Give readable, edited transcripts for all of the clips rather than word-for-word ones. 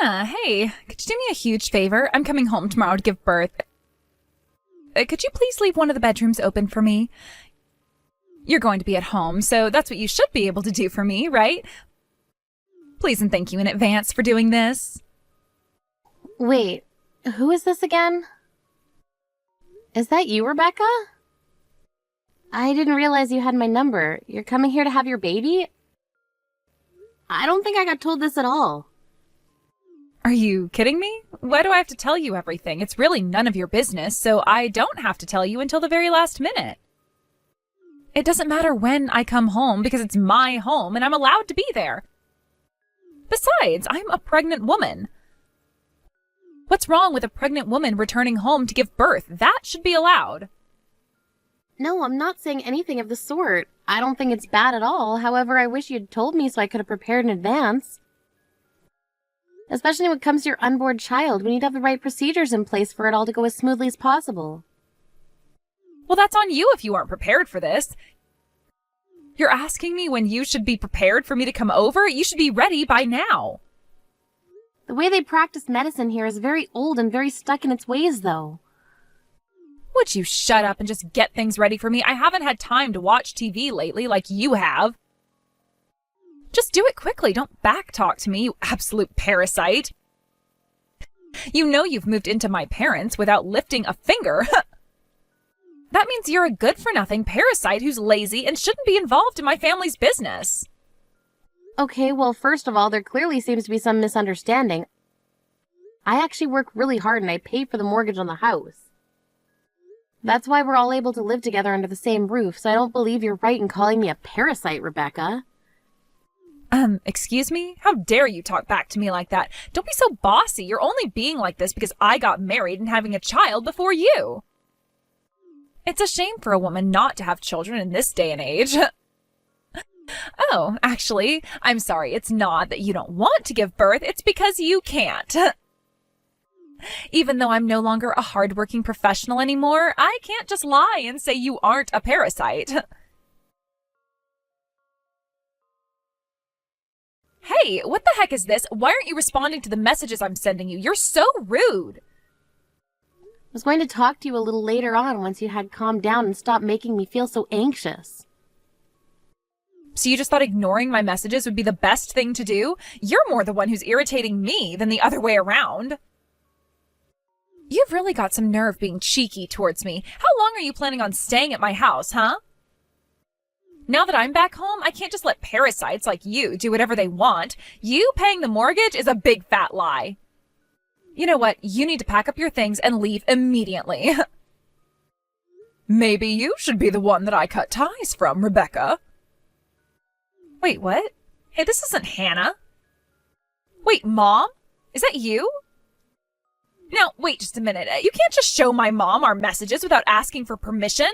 Hannah, hey, could you do me a huge favor? I'm coming home tomorrow to give birth. Could you please leave one of the bedrooms open for me? You're going to be at home, so that's what you should be able to do for me, right? Please and thank you in advance for doing this. Wait, who is this again? Is that you, Rebecca? I didn't realize you had my number. You're coming here to have your baby? I don't think I got told this at all. Are you kidding me? Why do I have to tell you everything? It's really none of your business, so I don't have to tell you until the very last minute. It doesn't matter when I come home because it's my home and I'm allowed to be there. Besides, I'm a pregnant woman. What's wrong with a pregnant woman returning home to give birth? That should be allowed. No, I'm not saying anything of the sort. I don't think it's bad at all. However, I wish you'd told me so I could have prepared in advance. Especially when it comes to your unborn child, we need to have the right procedures in place for it all to go as smoothly as possible. Well, that's on you if you aren't prepared for this. You're asking me when you should be prepared for me to come over? You should be ready by now. The way they practice medicine here is very old and very stuck in its ways, though. Would you shut up and just get things ready for me? I haven't had time to watch TV lately like you have. Just do it quickly. Don't backtalk to me, you absolute parasite. You know you've moved into my parents without lifting a finger. That means you're a good-for-nothing parasite who's lazy and shouldn't be involved in my family's business. Okay, well, first of all, there clearly seems to be some misunderstanding. I actually work really hard and I pay for the mortgage on the house. That's why we're all able to live together under the same roof, so I don't believe you're right in calling me a parasite, Rebecca. Excuse me? How dare you talk back to me like that? Don't be so bossy. You're only being like this because I got married and having a child before you. It's a shame for a woman not to have children in this day and age. Oh, actually, I'm sorry. It's not that you don't want to give birth. It's because you can't. Even though I'm no longer a hardworking professional anymore, I can't just lie and say you aren't a parasite. Hey, what the heck is this? Why aren't you responding to the messages I'm sending you? You're so rude. I was going to talk to you a little later on once you had calmed down and stopped making me feel so anxious. So you just thought ignoring my messages would be the best thing to do? You're more the one who's irritating me than the other way around. You've really got some nerve being cheeky towards me. How long are you planning on staying at my house, huh? Now that I'm back home, I can't just let parasites like you do whatever they want. You paying the mortgage is a big fat lie. You know what? You need to pack up your things and leave immediately. Maybe you should be the one that I cut ties from, Rebecca. Wait, what? Hey, this isn't Hannah. Wait, Mom? Is that you? Now, wait just a minute. You can't just show my mom our messages without asking for permission.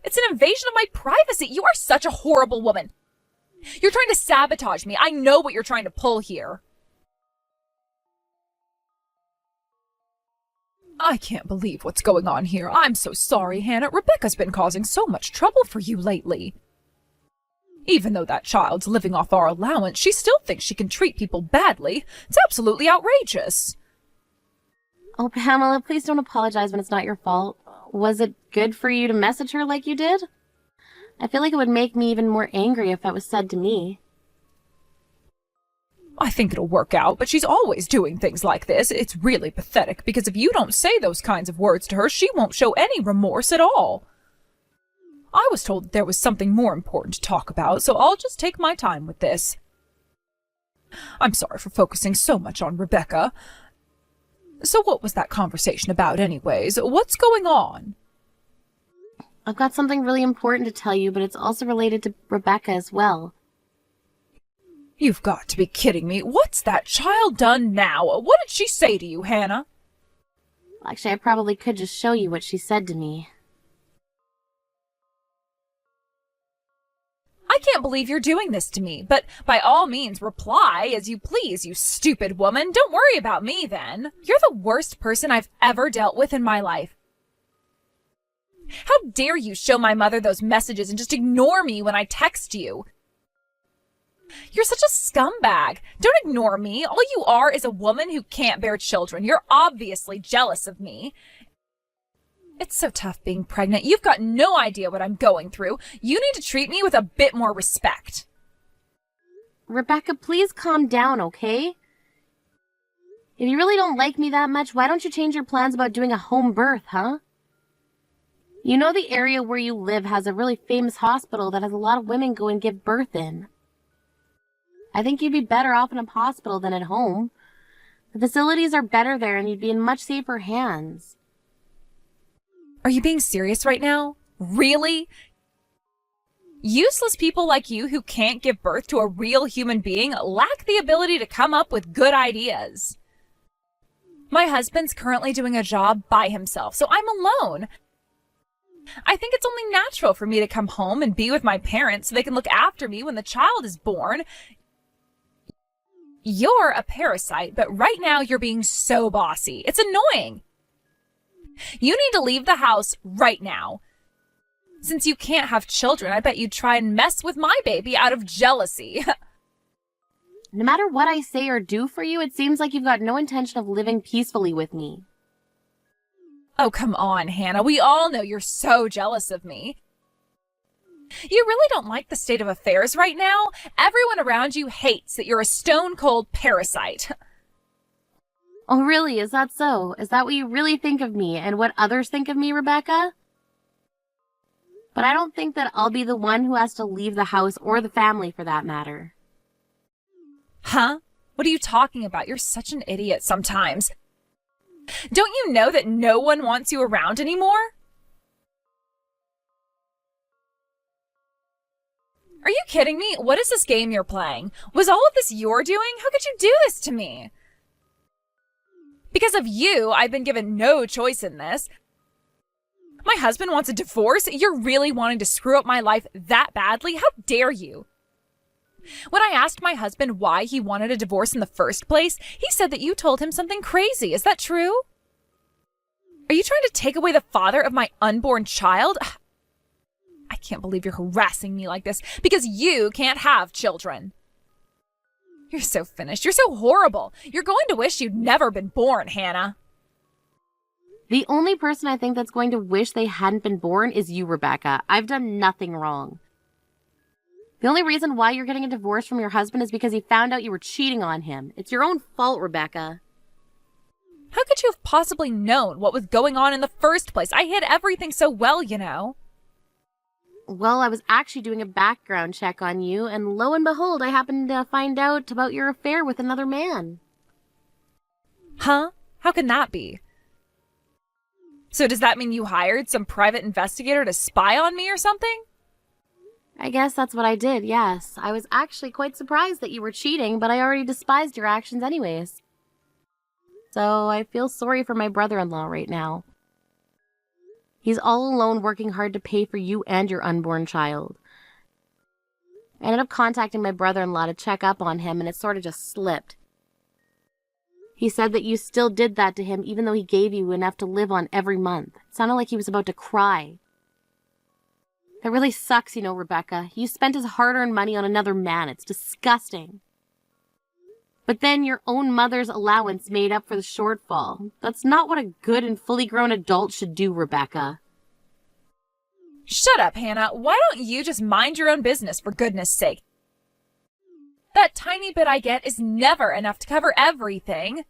It's an invasion of my privacy. You are such a horrible woman. You're trying to sabotage me. I know what you're trying to pull here. I can't believe what's going on here. I'm so sorry, Hannah. Rebecca's been causing so much trouble for you lately. Even though that child's living off our allowance, she still thinks she can treat people badly. It's absolutely outrageous. Oh, Pamela, please don't apologize when it's not your fault. Was it good for you to message her like you did? I feel like it would make me even more angry if that was said to me. I think it'll work out, but she's always doing things like this. It's really pathetic, because if you don't say those kinds of words to her, she won't show any remorse at all. I was told that there was something more important to talk about, so I'll just take my time with this. I'm sorry for focusing so much on Rebecca. So what was that conversation about anyways? What's going on? I've got something really important to tell you, but it's also related to Rebecca as well. You've got to be kidding me. What's that child done now? What did she say to you, Hannah? Actually, I probably could just show you what she said to me. I can't believe you're doing this to me, but by all means reply as you please, you stupid woman. Don't worry about me then. You're the worst person I've ever dealt with in my life. How dare you show my mother those messages and just ignore me when I text you? You're such a scumbag. Don't ignore me. All you are is a woman who can't bear children. You're obviously jealous of me. It's so tough being pregnant. You've got no idea what I'm going through. You need to treat me with a bit more respect. Rebecca, please calm down, okay? If you really don't like me that much, why don't you change your plans about doing a home birth, huh? You know the area where you live has a really famous hospital that has a lot of women go and give birth in. I think you'd be better off in a hospital than at home. The facilities are better there and you'd be in much safer hands. Are you being serious right now? Really? Useless people like you who can't give birth to a real human being lack the ability to come up with good ideas. My husband's currently doing a job by himself, so I'm alone. I think it's only natural for me to come home and be with my parents so they can look after me when the child is born. You're a parasite, but right now you're being so bossy. It's annoying. You need to leave the house right now. Since you can't have children, I bet you'd try and mess with my baby out of jealousy. No matter what I say or do for you, it seems like you've got no intention of living peacefully with me. Oh, come on, Hannah. We all know you're so jealous of me. You really don't like the state of affairs right now? Everyone around you hates that you're a stone-cold parasite. Oh, really? Is that so? Is that what you really think of me and what others think of me, Rebecca? But I don't think that I'll be the one who has to leave the house or the family for that matter. Huh? What are you talking about? You're such an idiot sometimes. Don't you know that no one wants you around anymore? Are you kidding me? What is this game you're playing? Was all of this your doing? How could you do this to me? Because of you, I've been given no choice in this. My husband wants a divorce? You're really wanting to screw up my life that badly? How dare you? When I asked my husband why he wanted a divorce in the first place, he said that you told him something crazy. Is that true? Are you trying to take away the father of my unborn child? I can't believe you're harassing me like this because you can't have children. You're so finished. You're so horrible. You're going to wish you'd never been born, Hannah. The only person I think that's going to wish they hadn't been born is you, Rebecca. I've done nothing wrong. The only reason why you're getting a divorce from your husband is because he found out you were cheating on him. It's your own fault, Rebecca. How could you have possibly known what was going on in the first place? I hid everything so well, you know. Well, I was actually doing a background check on you, and lo and behold, I happened to find out about your affair with another man. Huh? How can that be? So does that mean you hired some private investigator to spy on me or something? I guess that's what I did, yes. I was actually quite surprised that you were cheating, but I already despised your actions anyways. So I feel sorry for my brother-in-law right now. He's all alone working hard to pay for you and your unborn child. I ended up contacting my brother-in-law to check up on him, and it sort of just slipped. He said that you still did that to him even though he gave you enough to live on every month. It sounded like he was about to cry. That really sucks, you know, Rebecca. You spent his hard-earned money on another man. It's disgusting. But then your own mother's allowance made up for the shortfall. That's not what a good and fully grown adult should do, Rebecca. Shut up, Hannah. Why don't you just mind your own business, for goodness sake? That tiny bit I get is never enough to cover everything.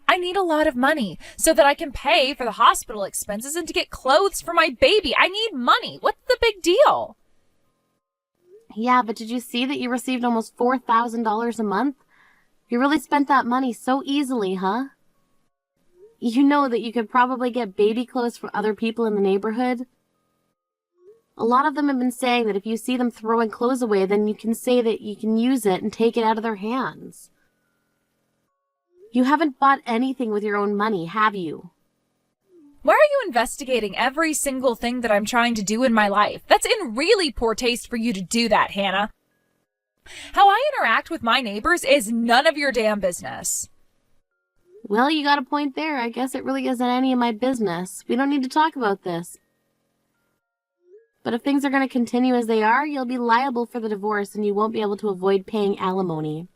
I need a lot of money so that I can pay for the hospital expenses and to get clothes for my baby. I need money. What's the big deal? Yeah, but did you see that you received almost $4,000 a month? You really spent that money so easily, huh? You know that you could probably get baby clothes for other people in the neighborhood. A lot of them have been saying that if you see them throwing clothes away, then you can say that you can use it and take it out of their hands. You haven't bought anything with your own money, have you? Why are you investigating every single thing that I'm trying to do in my life? That's in really poor taste for you to do that, Hannah. How I interact with my neighbors is none of your damn business. Well, you got a point there. I guess it really isn't any of my business. We don't need to talk about this. But if things are going to continue as they are, you'll be liable for the divorce and you won't be able to avoid paying alimony.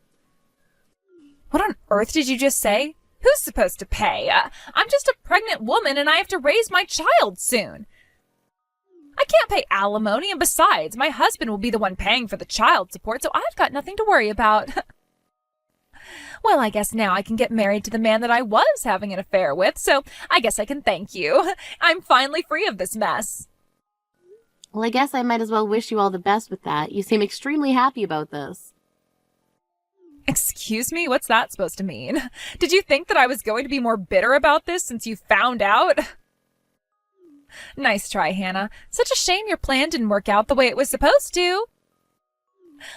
What on earth did you just say? Who's supposed to pay? I'm just a pregnant woman and I have to raise my child soon. I can't pay alimony, and besides, my husband will be the one paying for the child support, so I've got nothing to worry about. Well, I guess now I can get married to the man that I was having an affair with, so I guess I can thank you. I'm finally free of this mess. Well, I guess I might as well wish you all the best with that. You seem extremely happy about this. Excuse me? What's that supposed to mean? Did you think that I was going to be more bitter about this since you found out? Nice try, Hannah. Such a shame your plan didn't work out the way it was supposed to.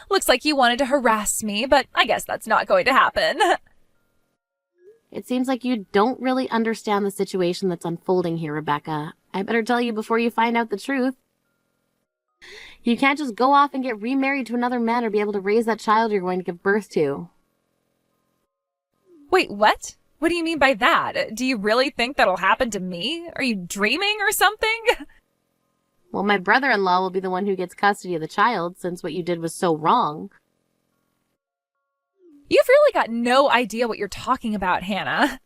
Looks like you wanted to harass me, but I guess that's not going to happen. It seems like you don't really understand the situation that's unfolding here, Rebecca. I better tell you before you find out the truth. You can't just go off and get remarried to another man or be able to raise that child you're going to give birth to. Wait, what? What do you mean by that? Do you really think that'll happen to me? Are you dreaming or something? Well, my brother-in-law will be the one who gets custody of the child, since what you did was so wrong. You've really got no idea what you're talking about, Hannah.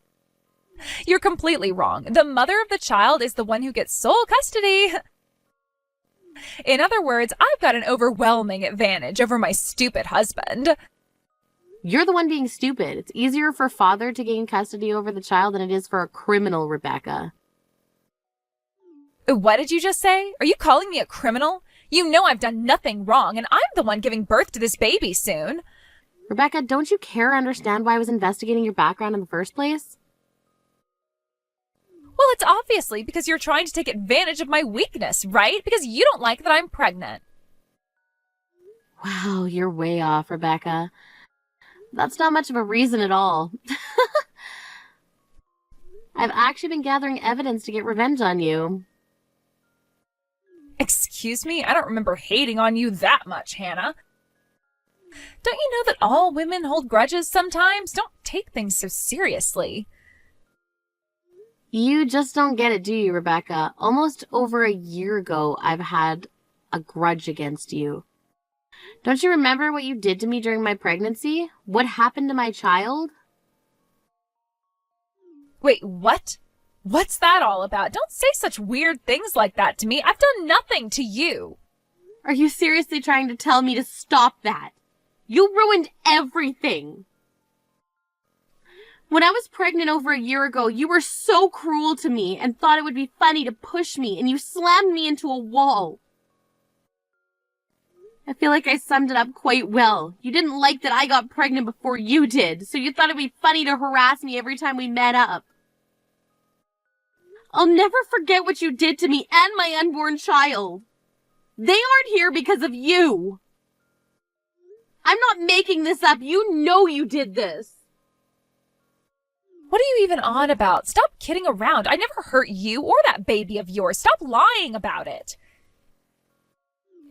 You're completely wrong. The mother of the child is the one who gets sole custody. In other words, I've got an overwhelming advantage over my stupid husband. You're the one being stupid. It's easier for father to gain custody over the child than it is for a criminal, Rebecca. What did you just say? Are you calling me a criminal? You know I've done nothing wrong, and I'm the one giving birth to this baby soon. Rebecca, don't you care or understand why I was investigating your background in the first place? Well, it's obviously because you're trying to take advantage of my weakness, right? Because you don't like that I'm pregnant. Wow, you're way off, Rebecca. That's not much of a reason at all. I've actually been gathering evidence to get revenge on you. Excuse me? I don't remember hating on you that much, Hannah. Don't you know that all women hold grudges sometimes? Don't take things so seriously. You just don't get it, do you, Rebecca? Almost over a year ago, I've had a grudge against you. Don't you remember what you did to me during my pregnancy? What happened to my child? Wait, what? What's that all about? Don't say such weird things like that to me. I've done nothing to you. Are you seriously trying to tell me to stop that? You ruined everything. When I was pregnant over a year ago, you were so cruel to me and thought it would be funny to push me, and you slammed me into a wall. I feel like I summed it up quite well. You didn't like that I got pregnant before you did, so you thought it'd be funny to harass me every time we met up. I'll never forget what you did to me and my unborn child. They aren't here because of you. I'm not making this up. You know you did this. What are you even on about? Stop kidding around. I never hurt you or that baby of yours. Stop lying about it.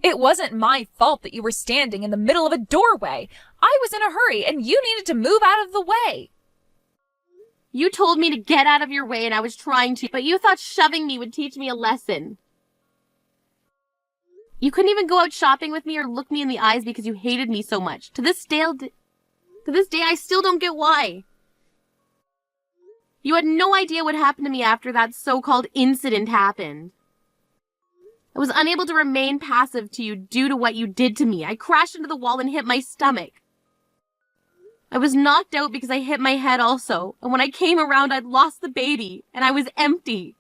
It wasn't my fault that you were standing in the middle of a doorway. I was in a hurry and you needed to move out of the way. You told me to get out of your way and I was trying to, but you thought shoving me would teach me a lesson. You couldn't even go out shopping with me or look me in the eyes because you hated me so much. To this day, I still don't get why. You had no idea what happened to me after that so-called incident happened. I was unable to remain passive to you due to what you did to me. I crashed into the wall and hit my stomach. I was knocked out because I hit my head also, and when I came around, I'd lost the baby, and I was empty.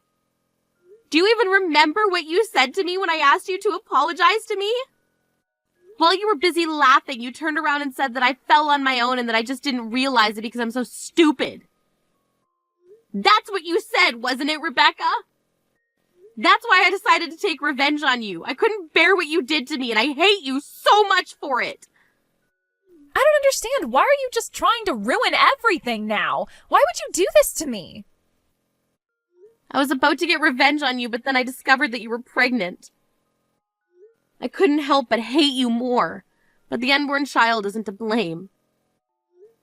Do you even remember what you said to me when I asked you to apologize to me? While you were busy laughing, you turned around and said that I fell on my own and that I just didn't realize it because I'm so stupid. That's what you said, wasn't it, Rebecca? That's why I decided to take revenge on you. I couldn't bear what you did to me, and I hate you so much for it. I don't understand. Why are you just trying to ruin everything now? Why would you do this to me? I was about to get revenge on you, but then I discovered that you were pregnant. I couldn't help but hate you more, but the unborn child isn't to blame.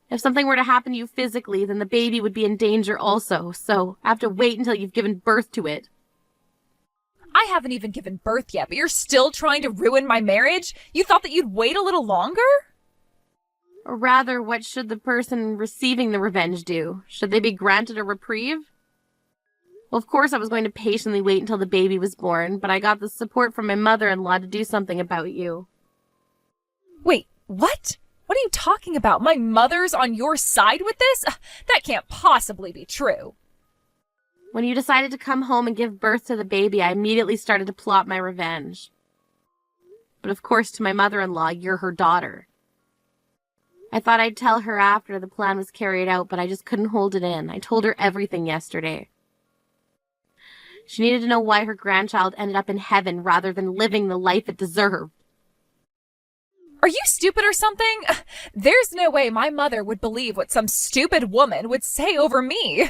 If something were to happen to you physically, then the baby would be in danger also, so I have to wait until you've given birth to it. I haven't even given birth yet, but you're still trying to ruin my marriage? You thought that you'd wait a little longer? Or rather, what should the person receiving the revenge do? Should they be granted a reprieve? Well, of course I was going to patiently wait until the baby was born, but I got the support from my mother-in-law to do something about you. Wait, what? What are you talking about? My mother's on your side with this? That can't possibly be true. When you decided to come home and give birth to the baby, I immediately started to plot my revenge. But of course, to my mother-in-law, you're her daughter. I thought I'd tell her after the plan was carried out, but I just couldn't hold it in. I told her everything yesterday. She needed to know why her grandchild ended up in heaven rather than living the life it deserved. Are you stupid or something? There's no way my mother would believe what some stupid woman would say over me.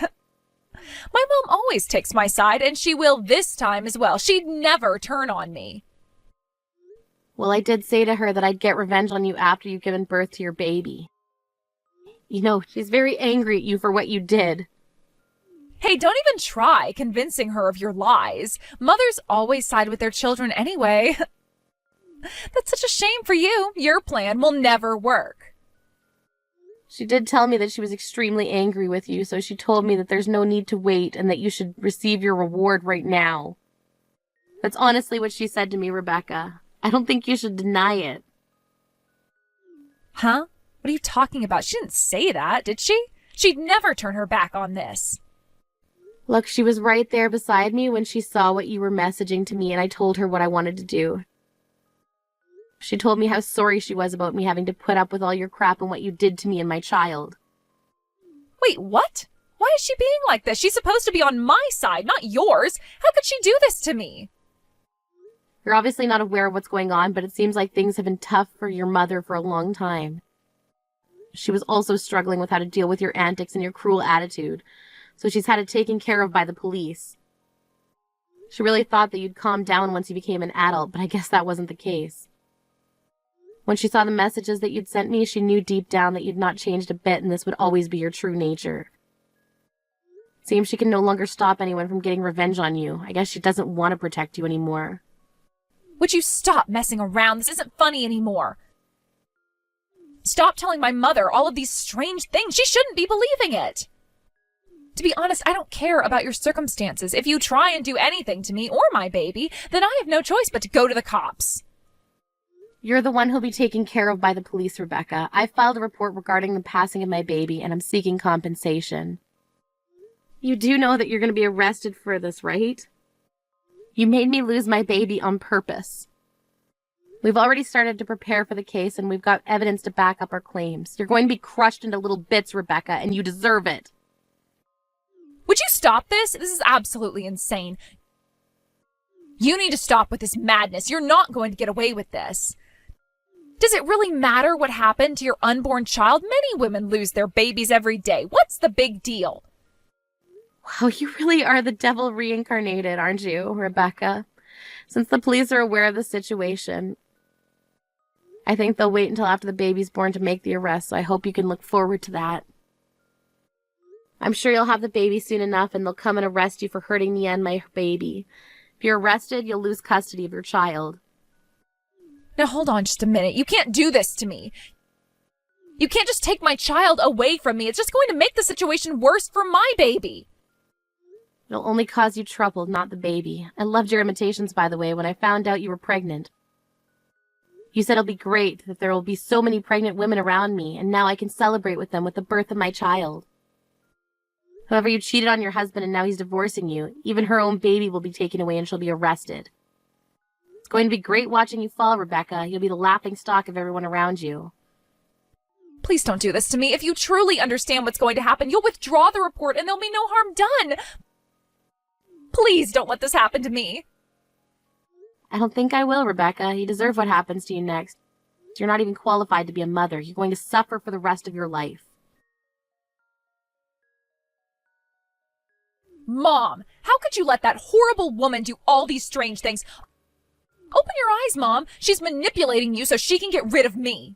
My mom always takes my side, and she will this time as well. She'd never turn on me. Well, I did say to her that I'd get revenge on you after you've given birth to your baby. You know, she's very angry at you for what you did. Hey, don't even try convincing her of your lies. Mothers always side with their children anyway. That's such a shame for you. Your plan will never work. She did tell me that she was extremely angry with you, so she told me that there's no need to wait and that you should receive your reward right now. That's honestly what she said to me, Rebecca. I don't think you should deny it. Huh? What are you talking about? She didn't say that, did she? She'd never turn her back on this. Look, she was right there beside me when she saw what you were messaging to me, and I told her what I wanted to do. She told me how sorry she was about me having to put up with all your crap and what you did to me and my child. Wait, what? Why is she being like this? She's supposed to be on my side, not yours. How could she do this to me? You're obviously not aware of what's going on, but it seems like things have been tough for your mother for a long time. She was also struggling with how to deal with your antics and your cruel attitude, so she's had it taken care of by the police. She really thought that you'd calm down once you became an adult, but I guess that wasn't the case. When she saw the messages that you'd sent me, she knew deep down that you'd not changed a bit and this would always be your true nature. It seems she can no longer stop anyone from getting revenge on you. I guess she doesn't want to protect you anymore. Would you stop messing around? This isn't funny anymore. Stop telling my mother all of these strange things. She shouldn't be believing it. To be honest, I don't care about your circumstances. If you try and do anything to me or my baby, then I have no choice but to go to the cops. You're the one who'll be taken care of by the police, Rebecca. I filed a report regarding the passing of my baby, and I'm seeking compensation. You do know that you're going to be arrested for this, right? You made me lose my baby on purpose. We've already started to prepare for the case, and we've got evidence to back up our claims. You're going to be crushed into little bits, Rebecca, and you deserve it. Would you stop this? This is absolutely insane. You need to stop with this madness. You're not going to get away with this. Does it really matter what happened to your unborn child? Many women lose their babies every day. What's the big deal? Wow, you really are the devil reincarnated, aren't you, Rebecca? Since the police are aware of the situation, I think they'll wait until after the baby's born to make the arrest, so I hope you can look forward to that. I'm sure you'll have the baby soon enough, and they'll come and arrest you for hurting me and my baby. If you're arrested, you'll lose custody of your child. Now hold on just a minute. You can't do this to me. You can't just take my child away from me. It's just going to make the situation worse for my baby. It'll only cause you trouble, not the baby. I loved your imitations, by the way, when I found out you were pregnant. You said it'll be great, that there will be so many pregnant women around me, and now I can celebrate with them with the birth of my child. However, you cheated on your husband and now he's divorcing you. Even her own baby will be taken away and she'll be arrested. It's going to be great watching you fall, Rebecca. You'll be the laughingstock of everyone around you. Please don't do this to me. If you truly understand what's going to happen, you'll withdraw the report and there'll be no harm done. Please don't let this happen to me. I don't think I will, Rebecca. You deserve what happens to you next. You're not even qualified to be a mother. You're going to suffer for the rest of your life. Mom, how could you let that horrible woman do all these strange things? Open your eyes, Mom. She's manipulating you so she can get rid of me.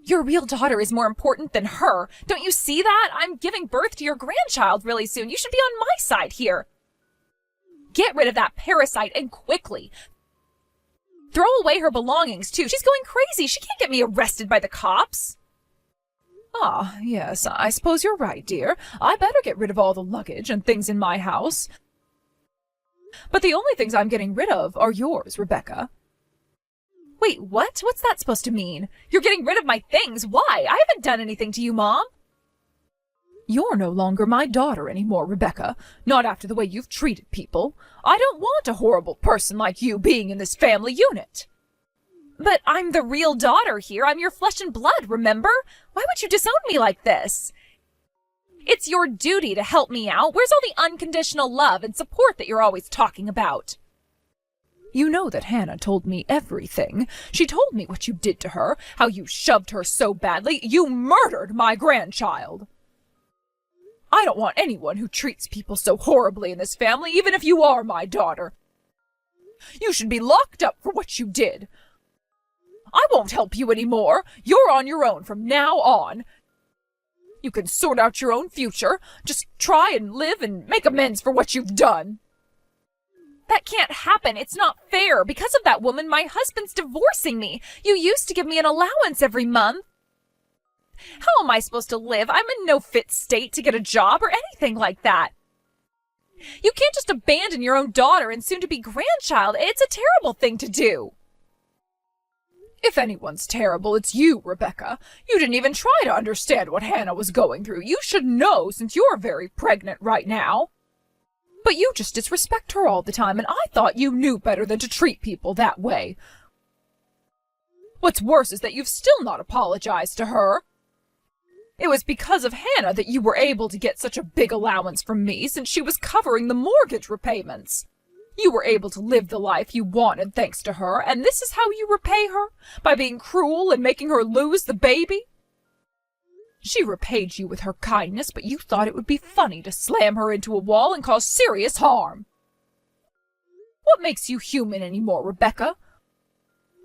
Your real daughter is more important than her. Don't you see that? I'm giving birth to your grandchild really soon. You should be on my side here. Get rid of that parasite, and quickly. Throw away her belongings, too. She's going crazy. She can't get me arrested by the cops. Ah, yes, I suppose you're right, dear. I better get rid of all the luggage and things in my house. But the only things I'm getting rid of are yours, Rebecca. Wait, what? What's that supposed to mean? You're getting rid of my things? Why? I haven't done anything to you, Mom. You're no longer my daughter anymore, Rebecca. Not after the way you've treated people. I don't want a horrible person like you being in this family unit. But I'm the real daughter here. I'm your flesh and blood, remember? Why would you disown me like this? It's your duty to help me out. Where's all the unconditional love and support that you're always talking about? You know that Hannah told me everything. She told me what you did to her, how you shoved her so badly. You murdered my grandchild. I don't want anyone who treats people so horribly in this family, even if you are my daughter. You should be locked up for what you did. I won't help you anymore. You're on your own from now on. You can sort out your own future. Just try and live and make amends for what you've done. That can't happen. It's not fair. Because of that woman, my husband's divorcing me. You used to give me an allowance every month. How am I supposed to live? I'm in no fit state to get a job or anything like that. You can't just abandon your own daughter and soon-to-be grandchild. It's a terrible thing to do. If anyone's terrible, it's you, Rebecca. You didn't even try to understand what Hannah was going through. You should know since you're very pregnant right now. But you just disrespect her all the time, and I thought you knew better than to treat people that way. What's worse is that you've still not apologized to her. It was because of Hannah that you were able to get such a big allowance from me, since she was covering the mortgage repayments. You were able to live the life you wanted thanks to her, and this is how you repay her? By being cruel and making her lose the baby? She repaid you with her kindness, but you thought it would be funny to slam her into a wall and cause serious harm. What makes you human anymore, Rebecca?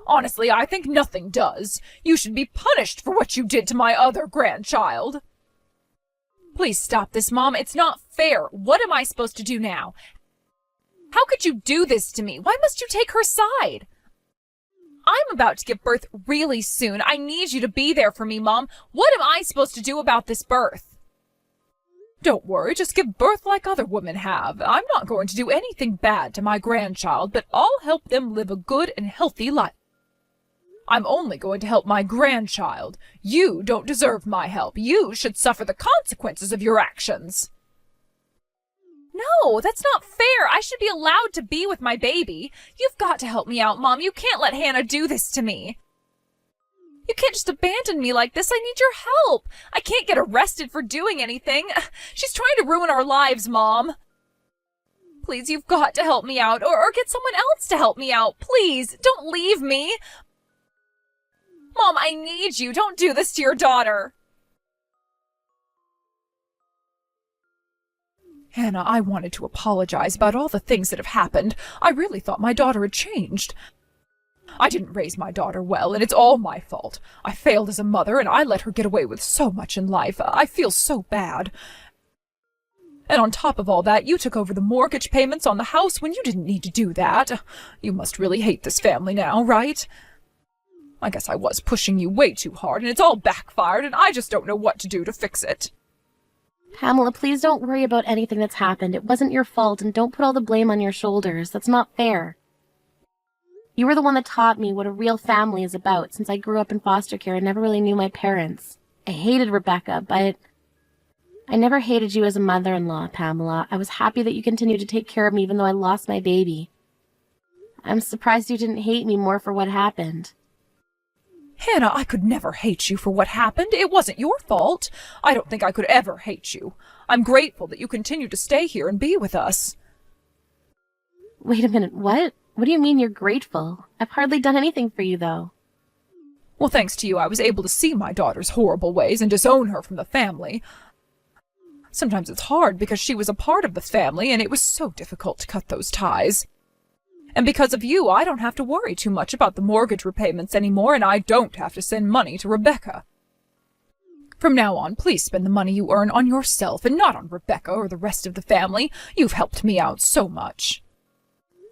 Honestly, I think nothing does. You should be punished for what you did to my other grandchild. Please stop this, Mom. It's not fair. What am I supposed to do now? How could you do this to me? Why must you take her side? I'm about to give birth really soon. I need you to be there for me, Mom. What am I supposed to do about this birth? Don't worry, just give birth like other women have. I'm not going to do anything bad to my grandchild, but I'll help them live a good and healthy life. I'm only going to help my grandchild. You don't deserve my help. You should suffer the consequences of your actions. No, that's not fair. I should be allowed to be with my baby. You've got to help me out, Mom. You can't let Hannah do this to me. You can't just abandon me like this. I need your help. I can't get arrested for doing anything. She's trying to ruin our lives, Mom. Please, you've got to help me out, or get someone else to help me out. Please, don't leave me. Mom, I need you. Don't do this to your daughter. Hannah, I wanted to apologize about all the things that have happened. I really thought my daughter had changed. I didn't raise my daughter well, and it's all my fault. I failed as a mother, and I let her get away with so much in life. I feel so bad. And on top of all that, you took over the mortgage payments on the house when you didn't need to do that. You must really hate this family now, right? I guess I was pushing you way too hard, and it's all backfired, and I just don't know what to do to fix it. Pamela, please don't worry about anything that's happened. It wasn't your fault, and don't put all the blame on your shoulders. That's not fair. You were the one that taught me what a real family is about. Since I grew up in foster care, I never really knew my parents. I hated Rebecca, but I never hated you as a mother-in-law, Pamela. I was happy that you continued to take care of me even though I lost my baby. I'm surprised you didn't hate me more for what happened. Hannah, I could never hate you for what happened. It wasn't your fault. I don't think I could ever hate you. I'm grateful that you continue to stay here and be with us. Wait a minute, what? What do you mean you're grateful? I've hardly done anything for you, though. Well, thanks to you, I was able to see my daughter's horrible ways and disown her from the family. Sometimes it's hard because she was a part of the family, and it was so difficult to cut those ties. And because of you, I don't have to worry too much about the mortgage repayments anymore, and I don't have to send money to Rebecca. From now on, please spend the money you earn on yourself and not on Rebecca or the rest of the family. You've helped me out so much.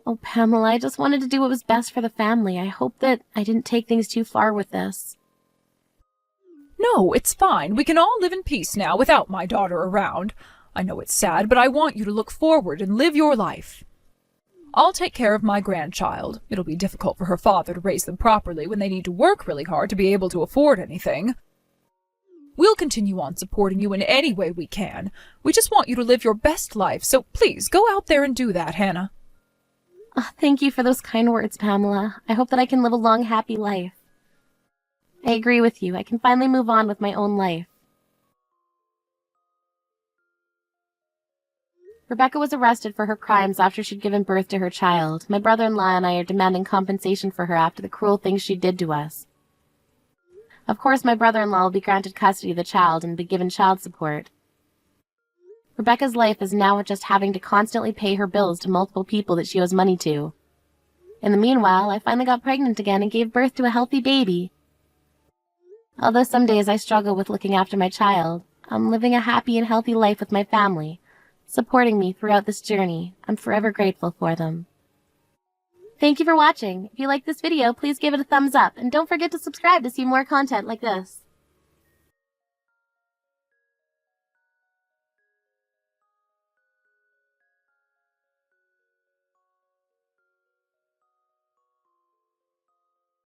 Oh, Pamela, I just wanted to do what was best for the family. I hope that I didn't take things too far with this. No, it's fine. We can all live in peace now without my daughter around. I know it's sad, but I want you to look forward and live your life. I'll take care of my grandchild. It'll be difficult for her father to raise them properly when they need to work really hard to be able to afford anything. We'll continue on supporting you in any way we can. We just want you to live your best life, so please go out there and do that, Hannah. Thank you for those kind words, Pamela. I hope that I can live a long, happy life. I agree with you. I can finally move on with my own life. Rebecca was arrested for her crimes after she'd given birth to her child. My brother-in-law and I are demanding compensation for her after the cruel things she did to us. Of course, my brother-in-law will be granted custody of the child and be given child support. Rebecca's life is now just having to constantly pay her bills to multiple people that she owes money to. In the meanwhile, I finally got pregnant again and gave birth to a healthy baby. Although some days I struggle with looking after my child, I'm living a happy and healthy life with my family, supporting me throughout this journey. I'm forever grateful for them. Thank you for watching. If you liked this video, please give it a thumbs up, and don't forget to subscribe to see more content like this.